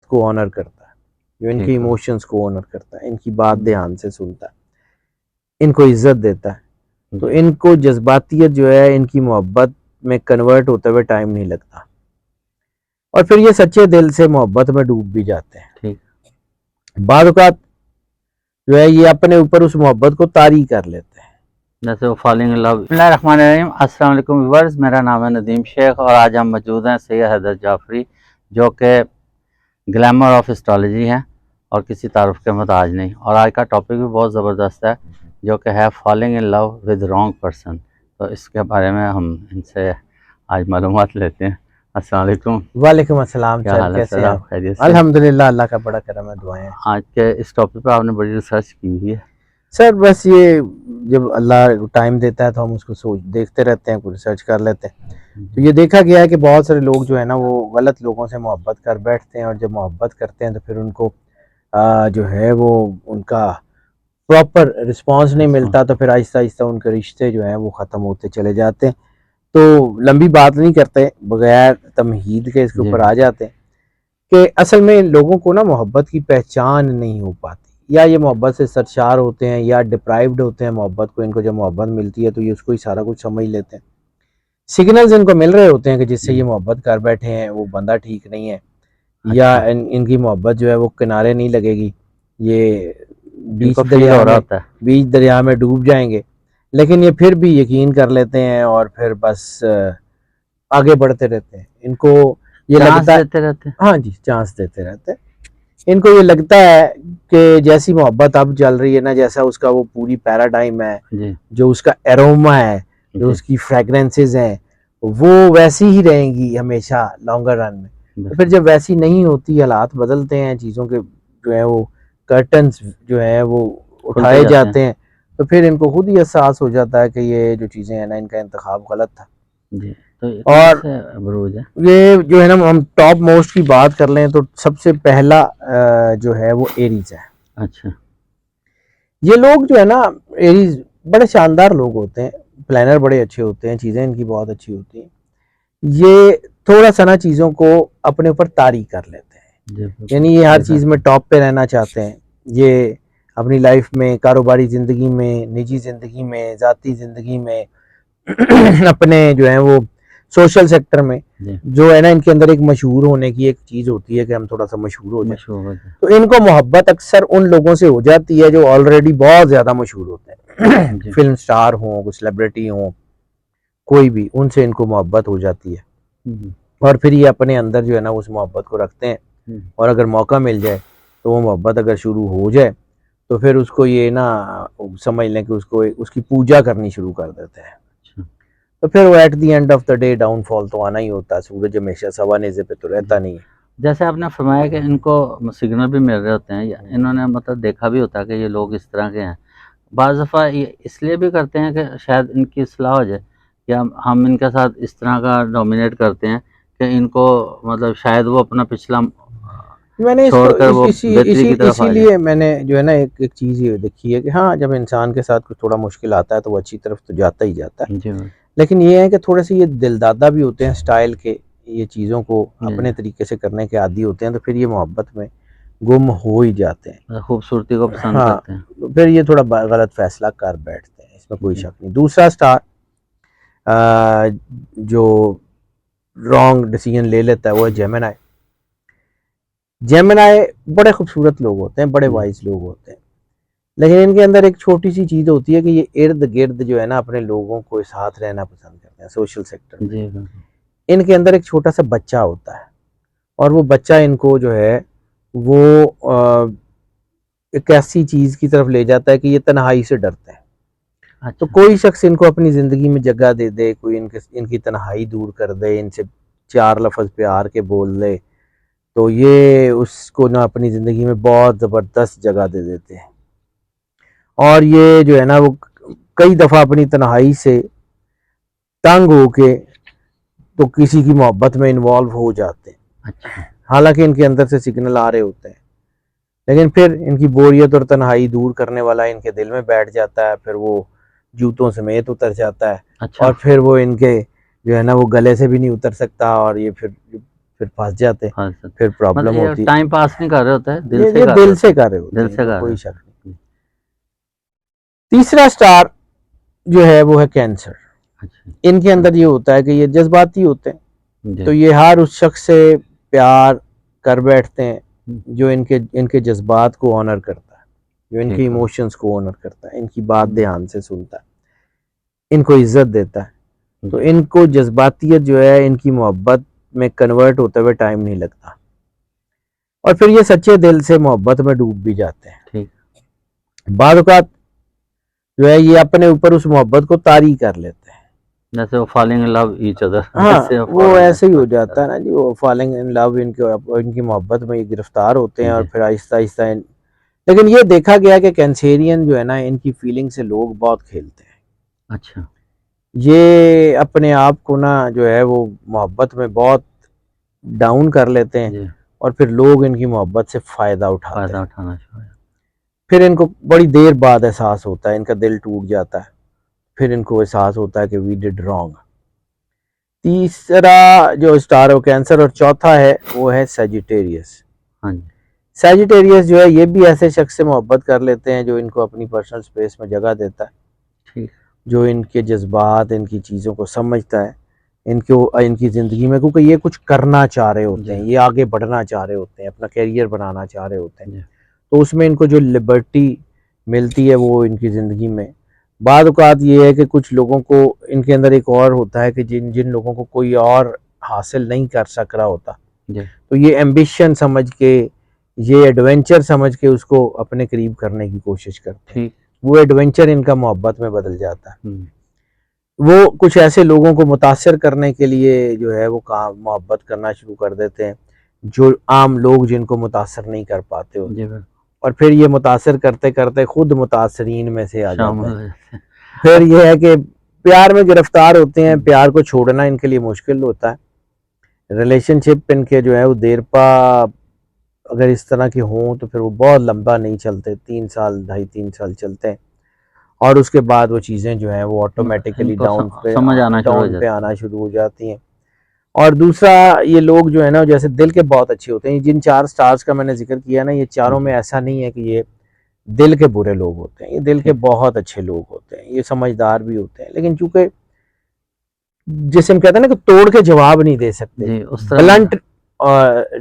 को ऑनर करता है, जो इनके ठीक है। इमोशंस को ऑनर करता है, इनकी बात ध्यान से सुनता है, इनको इज्जत देता है, तो जी, इनको जज्बातियत जो है इनकी मोहब्बत में कन्वर्ट होते हुए टाइम नहीं लगता, और फिर ये सच्चे दिल से मोहब्बत में डूब भी जाते हैं। ठीक। बाद औक़ात जो है ये अपने ऊपर उस मोहब्बत को तारी कर लेते हैं। जैसे वो फॉलिंग इन लव। बिस्मिल्लाहिर्रहमानिर्रहीम। अस्सलाम वालेकुम व्यूअर्स, मेरा नाम है नदीम शेख और आज हम मौजूद हैं सैयद हैदर जाफरी, जो कि ग्लैमर ऑफ एस्ट्रोलॉजी हैं और किसी तारुफ के मोहताज नहीं। और आज का टॉपिक भी बहुत ज़बरदस्त है, जो कि है falling in love with wrong person. तो इसके बारे में हम इनसे आज मालूमात लेते हैं। अस्सलाम वालेकुम। वालेकुम अस्सलाम क्या सर, हाल है कैसे सर, हैं आप आप? खैरियत से? अल्हम्दुलिल्लाह, अल्लाह का बड़ा करम है, दुआएं हैं। आज के इस टॉपिक पे आपने बड़ी रिसर्च की हुई है। सर बस ये जब अल्लाह टाइम देता है तो हम उसको सोच देखते रहते हैं, कुछ रिसर्च कर लेते हैं। तो ये देखा गया है कि बहुत सारे लोग जो है ना वो गलत लोगों से मोहब्बत कर बैठते हैं, और जब मोहब्बत करते हैं तो फिर उनको जो है वो उनका प्रॉपर रिस्पांस नहीं मिलता, तो फिर आहिस्ता आहिस्ता उनके रिश्ते जो हैं वो ख़त्म होते चले जाते हैं। तो लंबी बात नहीं करते, बगैर तमहीद के इसके जी ऊपर आ जाते हैं कि असल में लोगों को ना मोहब्बत की पहचान नहीं हो पाती, या ये मोहब्बत से सरशार होते हैं या डिप्राइव्ड होते हैं मोहब्बत को। इनको जब मोहब्बत मिलती है तो ये उसको ही सारा कुछ समझ लेते हैं, सिग्नल्स इनको मिल रहे होते हैं कि जिससे ये जी। मोहब्बत कर बैठे हैं वो बंदा ठीक नहीं है, या अच्छा, इनकी मोहब्बत जो है वो किनारे नहीं लगेगी, ये इनको फील हो रहा होता है। बीच दरिया में डूब जाएंगे। लेकिन ये फिर भी यकीन कर लेते हैं और फिर बस आगे बढ़ते रहते हैं। इनको ये चांस लगता है, देते रहते हैं। हाँ जी, चांस देते रहते हैं। इनको ये लगता है कि जैसी मोहब्बत अब चल रही है ना, जैसा उसका वो पूरी पैराडाइम है, जी, जो उसका एरोमा है, जो जी, उसकी फ्रेगरेंसेस हैं, वो वैसी ही रहेंगी हमेशा लॉन्गर रन में। तो फिर बिल्कुल। जब वैसी नहीं होती, हालात बदलते हैं, चीज़ों के जो है वो कर्टन्स जो है वो खुलते उठाए जाते हैं। जाते हैं, तो फिर इनको खुद ही एहसास हो जाता है कि ये जो चीज़ें हैं ना, इनका इंतखाब गलत था। जी, तो ये कौन और से बुरूज है? ये जो है ना, हम टॉप मोस्ट की बात कर लें तो सबसे पहला जो है वो एरीज है। अच्छा। ये लोग जो है ना, एरीज बड़े शानदार लोग होते हैं, प्लानर बड़े अच्छे होते हैं, चीज़ें इनकी बहुत अच्छी होती हैं। ये थोड़ा सा ना चीज़ों को अपने ऊपर तारी कर लेते हैं, जी, बिल्कुल, यानी ये हर देखा चीज़ है। में टॉप पे रहना चाहते हैं। ये अपनी लाइफ में, कारोबारी ज़िंदगी में, निजी ज़िंदगी में, ज़ाती ज़िंदगी में अपने जो है वो सोशल सेक्टर में, जी, जो है ना, इनके अंदर एक मशहूर होने की एक चीज़ होती है कि हम थोड़ा सा मशहूर हो जाए। मशहूर है। तो इनको मोहब्बत अक्सर उन लोगों से हो जाती है जो ऑलरेडी बहुत ज़्यादा मशहूर होते हैं जी। फिल्म स्टार हों, कोई सेलिब्रिटी हों, कोई भी, उनसे इनको मोहब्बत हो जाती है। हुँ, और फिर ये अपने अंदर जो है ना उस मोहब्बत को रखते हैं, हुँ। और अगर मौका मिल जाए तो वो मोहब्बत अगर शुरू हो जाए तो फिर उसको ये ना समझ लें कि उसको उसकी पूजा करनी शुरू कर देते हैं। अच्छा, तो फिर वो at the end of the day downfall तो आना ही होता है, सूरज हमेशा सवा नेज़े पे तो रहता जी। नहीं है। जैसे आपने फरमाया कि इनको सिग्नल भी मिल रहे होते हैं या इन्होंने मतलब देखा भी होता है कि ये लोग इस तरह के हैं। बाज़ दफ़ा ये इसलिए भी करते हैं कि शायद इनकी इस्लाह हो जाए कि हम इनके साथ इस तरह का डोमिनेट करते हैं कि इनको मतलब शायद वो अपना पिछला मैंने इसको छोड़कर वो बेहतरी की तरफ आ जाए। इसीलिए मैंने जो है ना एक चीज़ ये देखी है कि हाँ, जब इंसान के साथ कुछ थोड़ा मुश्किल आता है तो वो अच्छी तरफ तो जाता ही जाता है। जी, लेकिन ये है कि थोड़े से ये दिलदादा भी होते हैं स्टाइल के, ये चीज़ों को जी, अपने तरीके से करने के आदी होते हैं, तो फिर ये मोहब्बत में गुम हो ही जाते हैं। खूबसूरती को पसंद हाँ, करते हैं। तो फिर ये थोड़ा गलत फैसला कर बैठते हैं, इसमें कोई जी, शक नहीं। दूसरा स्टार जो रॉन्ग डिसीजन ले लेता है वो है जी, जेमिनी। जेमिनी बड़े खूबसूरत लोग होते हैं, बड़े जी, वाइज लोग होते हैं, लेकिन इनके अंदर एक छोटी सी चीज़ होती है कि ये इर्द गिर्द जो है ना अपने लोगों को साथ रहना पसंद करते हैं सोशल सेक्टर में। जी, बिल्कुल। इनके अंदर एक छोटा सा बच्चा होता है, और वो बच्चा इनको जो है वो एक ऐसी चीज़ की तरफ ले जाता है कि ये तन्हाई से डरते हैं। तो अच्छा, कोई शख्स इनको अपनी ज़िंदगी में जगह दे दे, कोई इनकी तन्हाई दूर कर दे, इनसे चार लफ्ज़ प्यार के बोल दे, तो ये उसको ना अपनी ज़िंदगी में बहुत ज़बरदस्त जगह दे देते हैं। और ये जो है ना वो कई दफ़ा अपनी तन्हाई से तंग होके तो किसी की मोहब्बत में इन्वॉल्व हो जाते हैं, अच्छा, हालांकि इनके अंदर से सिग्नल आ रहे होते हैं। लेकिन फिर इनकी बोरियत और तन्हाई दूर करने वाला इनके दिल में बैठ जाता है, फिर वो जूतों समेत उतर जाता है, अच्छा, और फिर वो इनके जो है ना वो गले से भी नहीं उतर सकता, और ये फिर फिर फंस जाते हैं, हाँ सर, फिर प्रॉब्लम मतलब होती ये है। टाइम पास नहीं कर रहे होते हैं, दिल ये से कर रहे दिल होते से हैं, कर रहे होते दिल हैं, से इनमें कर रहे कोई हैं। शक नहीं। तीसरा स्टार जो है वो है कैंसर। अच्छा इनके अंदर ये होता है कि ये जज्बाती होते हैं, तो जी। ये हर उस शख्स से प्यार कर बैठते हैं हम्म, जो इनके इनके जज्बात को ऑनर करता है, जो इनके ठीक है। इमोशंस को ऑनर करता है, इनकी बात हम्म, ध्यान से सुनता है, इनको इज्जत देता है। तो जी इनको जज्बातियत जो है इनकी मोहब्बत में कन्वर्ट होते हुए टाइम नहीं लगता, और फिर ये सच्चे दिल से मोहब्बत में डूब भी जाते हैं। ठीक। बाद औक़ात जो है ये अपने ऊपर उस मोहब्बत को तारी कर लेते हैं। जैसे वो falling in love each other, हाँ, जैसे वो फॉलिंग ऐसे ही हो जाता है ना जी, वो फॉलिंग इन लव, इनकी मोहब्बत में ये गिरफ्तार होते हैं, और जी। फिर आहिस्ता आहिस्ता लेकिन ये देखा गया कि कैंसेरियन जो है ना, इनकी फीलिंग से लोग बहुत खेलते हैं। अच्छा ये अपने आप को ना जो है वो मोहब्बत में बहुत डाउन कर लेते हैं, जी, और फिर लोग इनकी मोहब्बत से फ़ायदा उठाते फायदा हैं। उठाना चाहिए। फिर इनको बड़ी देर बाद एहसास होता है, इनका दिल टूट जाता है, फिर इनको एहसास होता है कि वी डिड रॉन्ग। तीसरा जो स्टार है कैंसर, और चौथा है वो है सेजिटेरियस। हाँ जी। सेजिटेरियस जो है ये भी ऐसे शख्स से मोहब्बत कर लेते हैं जो इनको अपनी पर्सनल स्पेस में जगह देता है, ठीक। जो इनके जज्बात, इनकी चीज़ों को समझता है, इनको इनकी ज़िंदगी में, क्योंकि ये कुछ करना चाह रहे होते जी हैं, ये आगे बढ़ना चाह रहे होते हैं, अपना करियर बनाना चाह रहे होते हैं, जी। तो उसमें इनको जो लिबर्टी मिलती है वो इनकी ज़िंदगी में। बाद औक़ात ये है कि कुछ लोगों को इनके अंदर एक और होता है कि जिन जिन लोगों को कोई और हासिल नहीं कर सक रहा होता, जी तो ये एम्बिशन समझ के, ये एडवेंचर समझ के उसको अपने करीब करने की कोशिश करते हैं। ठीक। वो एडवेंचर इनका मोहब्बत में बदल जाता है। हम्म, वो कुछ ऐसे लोगों को मुतासिर करने के लिए जो है वो काम मोहब्बत करना शुरू कर देते हैं, जो आम लोग जिनको मुतासिर नहीं कर पाते जी होते, बिल्कुल, और फिर ये मुतासिर करते करते खुद मुतासरीन में से आ जाते शामिल हैं। हो जाते हैं। फिर अच्छा। ये है कि प्यार में गिरफ्तार होते हैं, हम्म, प्यार को छोड़ना इनके लिए मुश्किल होता है। रिलेशनशिप इनके जो है वो देर पा अगर इस तरह के हों तो फिर वो बहुत लंबा नहीं चलते, 3 साल, 2.5-3 साल चलते हैं, और उसके बाद वो चीज़ें जो हैं वो ऑटोमेटिकली इनको समझ आना शुरू हो डाउन पे जाता है। आना शुरू हो जाती हैं। और दूसरा, ये लोग जो है ना जैसे दिल के बहुत अच्छे होते हैं, जिन 4 स्टार्स का मैंने जिक्र किया ना, ये चारों में जी ऐसा नहीं है कि ये दिल के बुरे लोग होते हैं, ये दिल के ठीक। बहुत अच्छे लोग होते हैं, ये समझदार भी होते हैं, लेकिन चूंकि जैसे हम कहते हैं ना कि तोड़ के जवाब नहीं दे सकते, जी उस तरह ब्लंट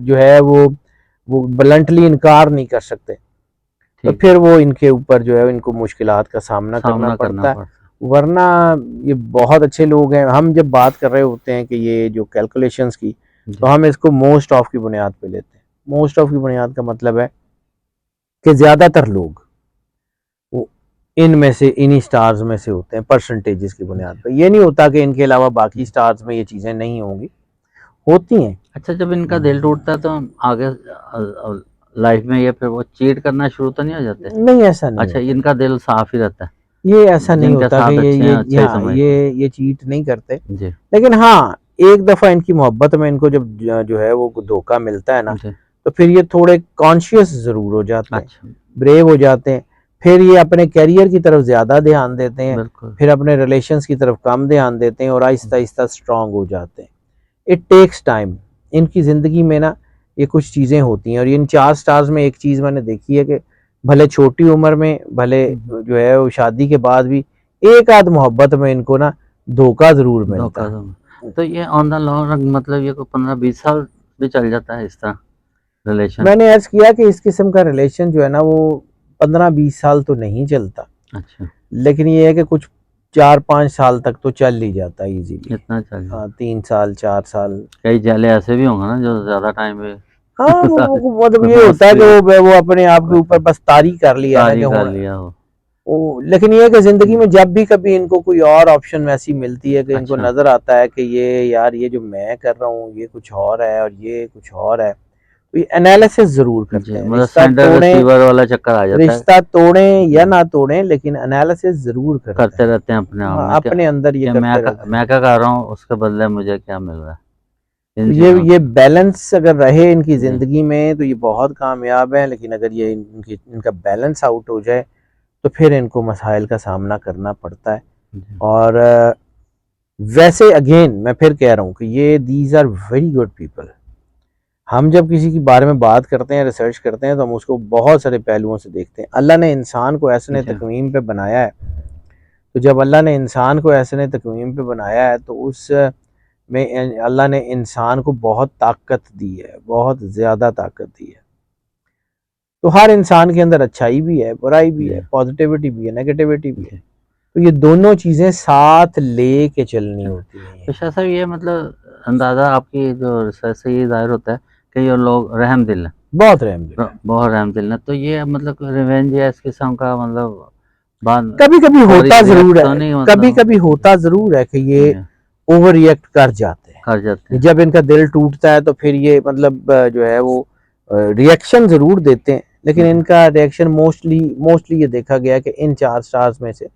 जो है वो ब्लंटली इनकार नहीं कर सकते, तो ठीक है, फिर वो इनके ऊपर जो है इनको मुश्किलात का सामना करना सामना करना पड़ता है। पड़ता वरना ये बहुत अच्छे लोग हैं। हम जब बात कर रहे होते हैं कि ये जो कैलकुलेशंस की, है। तो जी हम इसको मोस्ट ऑफ की बुनियाद पे लेते हैं। मोस्ट ऑफ की बुनियाद का मतलब है कि ज़्यादातर लोग वो इनमें से, इन्हीं स्टार्स में से होते हैं, परसेंटेजेस की बुनियाद जी। पे। ये नहीं होता कि इनके अलावा बाकी स्टार्स में ये चीज़ें नहीं होंगी, होती हैं। अच्छा, जब इनका दिल टूटता है तो आगे लाइफ में ये फिर वो चीट करना शुरू तो नहीं हो जाते? नहीं, ऐसा नहीं अच्छा, होता, इनका दिल साफ ही रहता है, ये ऐसा नहीं जिनके होता कि साथ अच्छे हैं अच्छा ही हाँ, समझते हैं। ये चीट नहीं करते। जी लेकिन हाँ, एक दफ़ा इनकी मोहब्बत में इनको जब जो है वो धोखा मिलता है ना, जी। तो फिर ये थोड़े कॉन्शियस ज़रूर हो जाते हैं, अच्छा ब्रेव हो जाते हैं। फिर ये अपने करियर की तरफ ज़्यादा ध्यान देते हैं, बिल्कुल। फिर अपने रिलेशंस की तरफ कम ध्यान देते हैं, और आहिस्ता-आहिस्ता स्ट्रॉन्ग हो जाते हैं। It takes time. इनकी ज़िंदगी में ना ये कुछ चीज़ें होती हैं, और इन 4 स्टार्स में एक चीज़ मैंने देखी है कि भले छोटी उम्र में, भले जो है वो शादी के बाद भी, एक आध मोहब्बत में इनको ना धोखा ज़रूर मिलता धोखा है। दो तो ये ऑन द लॉन्ग रन मतलब ये कोई 15-20 साल भी चल जाता है इस तरह रिलेशन? मैंने अर्ज़ किया कि इस किस्म का रिलेशन जो है ना वो 15-20 साल तो नहीं चलता, अच्छा, लेकिन ये है कि कुछ 4-5 साल तक तो चल ही जाता है ईज़िली। इतना चल जाता। 3 साल, 4 साल। कई जैले ऐसे भी होंगे ना जो ज़्यादा टाइम पे हाँ, वो मतलब ये होता है कि मुश्किल वो अपने आप के ऊपर बस तारी कर लिया है ना कि तारी कर हुण लिया हो। लेकिन ये है कि ज़िंदगी में जब भी कभी इनको कोई और ऑप्शन ऐसी मिलती है कि इनको अच्छा, नज़र आता है कि ये यार, ये जो मैं कर रहा हूँ ये कुछ और है और ये कुछ और है, तो ये एनालिसिस ज़रूर करते जी हैं। मतलब सेंडर रिसीवर वाला चक्कर आ जाता है। रिश्ता तोड़ें या जी, ना तोड़ें, लेकिन एनालिसिस ज़रूर करते करते हैं। रहते हैं अपने आप हाँ, में क्या अपने अंदर ये कि करते रहते हैं। मैं क्या कर रहा हूँ उसके बदले मुझे क्या मिल रहा है तो इन चीज़ों ये बैलेंस अगर रहे इनकी से। जी, ज़िंदगी में तो ये बहुत कामयाब है, लेकिन अगर ये इनका बैलेंस आउट हो जाए तो फिर इनको मसाइल का सामना करना पड़ता है। जी, और वैसे अगेन मैं फिर कह रहा हूँ कि ये these are very good people, हम जब किसी के बारे में बात करते हैं, रिसर्च करते हैं, तो हम उसको बहुत सारे पहलुओं से देखते हैं। अल्लाह ने इंसान को ऐसने अच्छा। तकवीम पे बनाया है, तो जब अल्लाह ने इंसान को ऐसने तकवीम पे बनाया है, तो उस में अल्लाह ने इंसान को बहुत ताकत दी है, बहुत ज़्यादा ताकत दी है। तो हर इंसान के अंदर अच्छाई भी है, बुराई भी है, पॉजिटिविटी भी है, नेगेटिविटी भी है। तो ये दोनों चीज़ें साथ लेके चलनी होती तो हैं। शाह साहब ये मतलब अंदाज़ा आपकी जो रिसर्च से ये ज़ाहिर होता है कि ये लोग रहमदिल हैं, बहुत रहमदिल है। बहुत रहमदिल हैं। तो ये मतलब रिवेंज या इस किस्म का मतलब बाद कभी कभी फौरी होता ज़रूर रिएक्ट तो है, नहीं कभी मतलब कभी होता ज़रूर है कि ये जी, ओवर रिएक्ट कर जाते हैं। कर जाते हैं। जब इनका दिल टूटता है तो फिर ये मतलब जो है वो रिएक्शन ज़रूर देते हैं, लेकिन जी, इनका रिएक्शन मोस्टली मोस्टली ये देखा गया कि इन 4 स्टार्स में से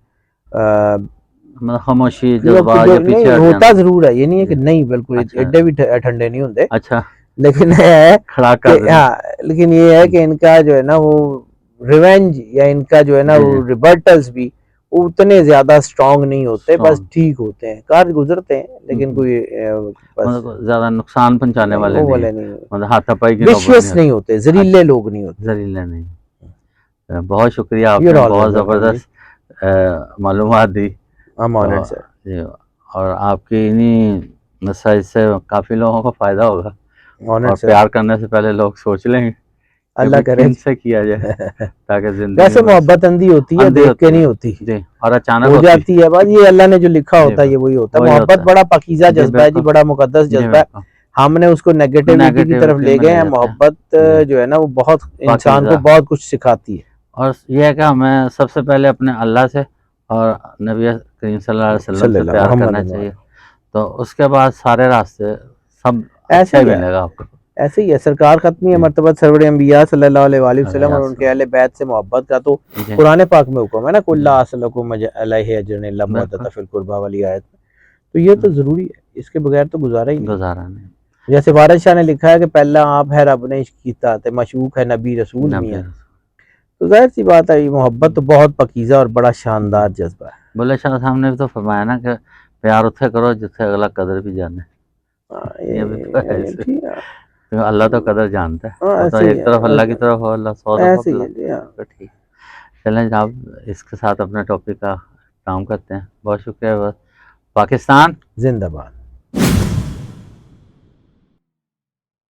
मतलब खामोशी, लोग जज़्बा जो या नहीं पीछे हट होता जाना। ज़रूर है, ये नहीं है कि जी, नहीं, बिल्कुल अच्छा, एड्डे भी ठंडे नहीं होते, अच्छा, लेकिन ये है खड़ा कि कर देना। हाँ, लेकिन ये है कि इनका जो है ना वो रिवेंज या इनका जो है ना जी, वो जी, रिबर्टल्स भी वो उतने ज्यादा स्ट्रांग नहीं होते, बस स्ट्रॉन्ग। ठीक होते हैं, कार गुजरते हैं, लेकिन कोई बस मतलब ज़्यादा नुकसान पहुँचाने नहीं, वाले वो नहीं हैं, वाले नहीं, मतलब हाथापाई की नौबत नहीं विशियस होती। नहीं होते, अच्छा, जहरीले लोग नहीं होते। ज़रीले नहीं। बहुत शुक्रिया, यूर आपने ऑलवेज बहुत वेलकम जी। ज़बरदस्त मालूमात दी। आई एम ऑनर्ड और सर। जी, और आपकी इन्हीं नसाइज से काफ़ी लोगों को फ़ायदा होगा। ऑनर्ड और सर। प्यार करने से पहले लोग सोच लेंगे कि अल्लाह भाई करे किन जी। से किया जाए, ताकि ज़िंदगी वैसे में मोहब्बत अंधी होती है, अंधी देख के होती नहीं है। होती, जी, और अचानक हो होती। जाती है, बस ये अल्लाह ने जो लिखा जी, होता है ये वही होता है। वही मोहब्बत होता बड़ा पकीज़ा है। जी, जज्बा है जी, बिल्कुल। बड़ा मुकद्दस जी, जज्बा है। बिल्कुल। हमने उसको नेगेटिविटी की तरफ नेगेटिविटी ले में गए ले हैं। जाते हैं। मोहब्बत जी, जो है ना वो बहुत इंसान को पाकीज़ा। बहुत कुछ सिखाती है। और ये है कि हमें सबसे पहले अपने अल्लाह से और नबी करीम सल्लल्लाहु अलैहि वसल्लम से सल्लल्लाहु प्यार करना मोहम्मद। चाहिए। तो उसके बाद सारे रास्ते सब ऐसे अच्छा ही ही है, मिलेगा आपको। ऐसे ही है। सरकार खत्मी है जी, मर्तबा सरवर अंबिया सल्लल्लाहु अलैहि वसल्लम और उनके अलैहि अहले बैत से मोहब्बत का तो जी, कुरान पाक में हुक्म है ना, जी, कुल्ला असलकुम अलैहि अजरन इल्ला बिल्कुल, मवद्दत फिल कुरबा वाली आयत में। तो ये तो हुँ, ज़रूरी है, इसके बगैर तो गुजारा ही नहीं है। गुज़ारा नहीं। जैसे वारिस शाह ने लिखा है कि पहला आप है रब ने इश्क कीता ते मशूक है नबी रसूल नबी मियां। तो जाहिर सी बात है, ये मोहब्बत तो बहुत पकीज़ा और बड़ा जी, शानदार जज्बा है। बुल्ले शाह साहब ने भी तो फरमाया ना कि प्यार उत्थे करो जिथे अगला कदर भी जाने। हाँ, ये भी तो है ये ऐसे, ठीक है। क्योंकि अल्लाह तो कदर जानता है। हाँ, वो तो ऐसे ही एक है, तरफ अल्लाह की तरफ हो, अल्लाह 100 दफ़ा ऐसे ही है बुलाता जी, है। हाँ। तो ठीक, चलें जनाब, इसके साथ अपने टॉपिक का काम करते हैं। बहुत शुक्रिया। पाकिस्तान जिंदाबाद।